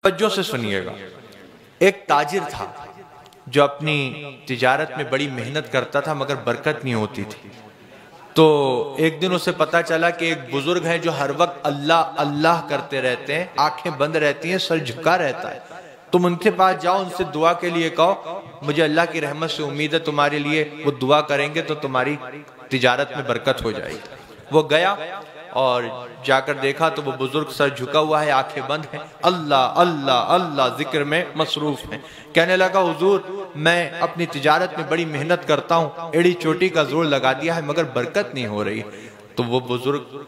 तवज्जो से सुनिएगा। एक ताजिर था जो अपनी तिजारत में बड़ी मेहनत करता था मगर बरकत नहीं होती थी। तो एक दिन उसे पता चला कि एक बुजुर्ग है जो हर वक्त अल्लाह अल्लाह करते रहते हैं, आंखें बंद रहती हैं, सर झुका रहता है। तुम उनके पास जाओ, उनसे दुआ के लिए कहो, मुझे अल्लाह की रहमत से उम्मीद है तुम्हारे लिए वो दुआ करेंगे तो तुम्हारी तिजारत में बरकत हो जाएगी। वो गया और जाकर देखा तो वो बुजुर्ग सर झुका हुआ है, आंखें बंद हैं, अल्लाह अल्लाह अल्लाह जिक्र में मसरूफ है। कहने लगा, हुजूर मैं अपनी तिजारत में बड़ी मेहनत करता हूँ, एड़ी चोटी का जोर लगा दिया है मगर बरकत नहीं हो रही। तो वो बुजुर्ग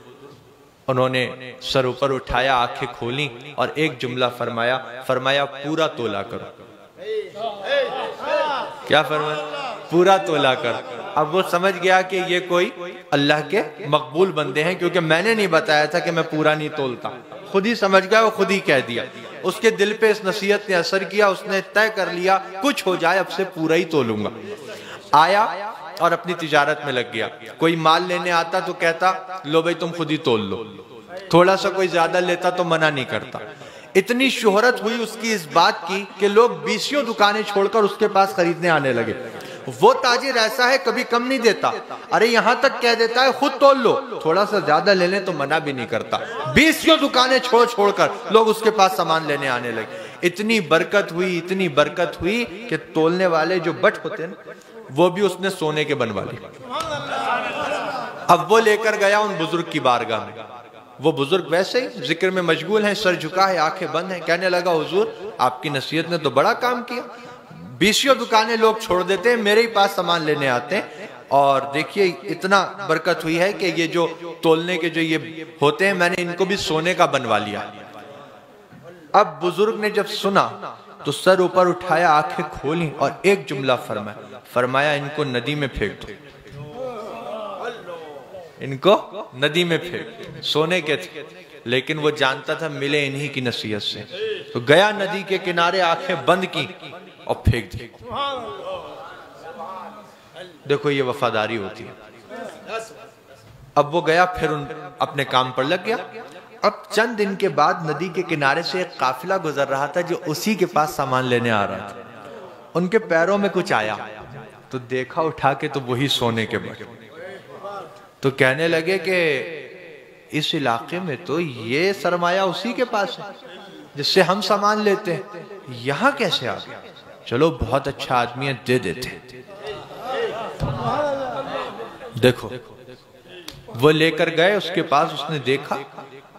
उन्होंने सर ऊपर उठाया, आंखें खोली और एक जुमला फरमाया पूरा तोला करो। क्या फरमाया? पूरा तोला कर। अब वो समझ गया कि ये कोई अल्लाह के मकबूल बंदे हैं, क्योंकि मैंने नहीं बताया था कि मैं पूरा नहीं तोलता। खुद ही समझ गया, वो खुद ही कह दिया। उसके दिल पे इस नसीहत ने असर किया, उसने तय कर लिया कुछ हो जाए अब से पूरा ही तोलूंगा। आया और अपनी तिजारत में लग गया। कोई माल लेने आता तो कहता लो भाई तुम खुद ही तोल लो, थोड़ा सा कोई ज्यादा लेता तो मना नहीं करता। इतनी शोहरत हुई उसकी इस बात की कि लोग 20 दुकानें छोड़कर उसके पास खरीदने आने लगे। वो ताजिर ऐसा है, कभी कम नहीं देता। अरे यहां तक कह देता है खुद तोल लो, थोड़ा सा ज्यादा ले लें तो मना भी नहीं करता। 20 दुकानें छोड़कर लोग उसके पास सामान लेने आने लगे। इतनी बरकत हुई कि तोलने वाले जो बट होते हैं वो भी उसने सोने के बनवा लिए। अब वो लेकर गया उन बुजुर्ग की बारगाह में। वो बुजुर्ग वैसे ही जिक्र में मशगूल हैं, सर झुका है, आंखें बंद हैं। कहने लगा, हुजूर आपकी नसीहत ने तो बड़ा काम किया, 20 दुकानें लोग छोड़ देते हैं, मेरे ही पास सामान लेने आते हैं। और देखिए इतना बरकत हुई है कि ये जो तोलने के जो ये होते हैं मैंने इनको भी सोने का बनवा लिया। अब बुजुर्ग ने जब सुना तो सर ऊपर उठाया, आंखें खोली और एक जुमला फरमाया इनको नदी में फेंक दो, इनको नदी में फेंक। सोने के थे लेकिन वो जानता था मिले इन्हीं की नसीहत से। तो गया नदी के किनारे, आंखें बंद की और फेंक दी। देखो ये वफादारी होती है। अब वो गया फिर अपने काम पर लग गया। अब चंद दिन के बाद नदी के किनारे से एक काफिला गुजर रहा था जो उसी के पास सामान लेने आ रहा था। उनके पैरों में कुछ आया तो देखा उठा के तो वही सोने के बट। तो कहने लगे कि इस इलाके में तो ये सरमाया उसी के पास है जिससे हम सामान लेते हैं, यहां कैसे आ गया? चलो बहुत अच्छा आदमी है, दे देते। देखो वो लेकर गए उसके पास, उसने देखा,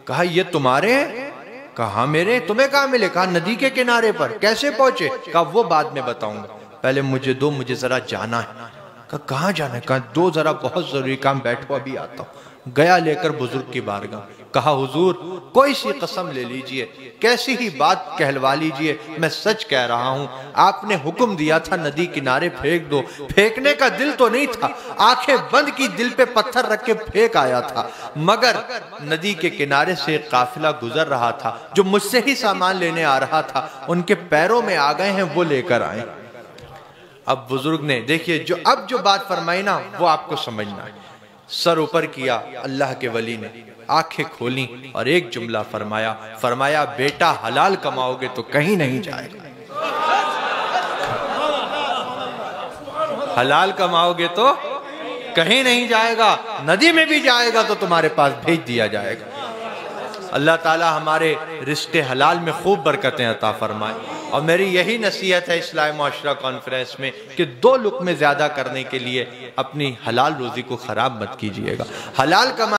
कहा ये तुम्हारे हैं? कहा मेरे, तुम्हें कहाँ मिले? कहा नदी के किनारे पर। कैसे पहुंचे? कहा वो बाद में बताऊंगा, पहले मुझे दो, मुझे जरा जाना है। कहाँ जाना है? कहा दो, जरा बहुत जरूरी काम, बैठो अभी आता हूँ। गया लेकर बुजुर्ग की बारगाह, कहा हुजूर कोई सी कसम ले लीजिए, कैसी ही बात कहलवा लीजिए, मैं सच कह रहा हूँ, आपने हुक्म दिया था नदी किनारे फेंक दो। फेंकने का दिल तो नहीं था, आंखें बंद की, दिल पे पत्थर रख के फेंक आया था। मगर नदी के किनारे से एक काफिला गुजर रहा था जो मुझसे ही सामान लेने आ रहा था, उनके पैरों में आ गए हैं, वो लेकर आए। अब बुजुर्ग ने देखिए जो बात फरमाई ना वो आपको समझना है। सर ऊपर किया अल्लाह के वली ने, आंखें खोली और एक जुमला फरमाया बेटा हलाल कमाओगे तो कहीं नहीं जाएगा, हलाल कमाओगे तो कहीं नहीं जाएगा, नदी में भी जाएगा तो तुम्हारे पास भेज दिया जाएगा। अल्लाह ताला हमारे रिश्ते हलाल में खूब बरकतें अता फरमाए। और मेरी यही नसीहत है इस्लाही मुआशरा कॉन्फ्रेंस में कि 2 लुक़्मे ज्यादा करने के लिए अपनी हलाल रोजी को खराब मत कीजिएगा। हलाल कमा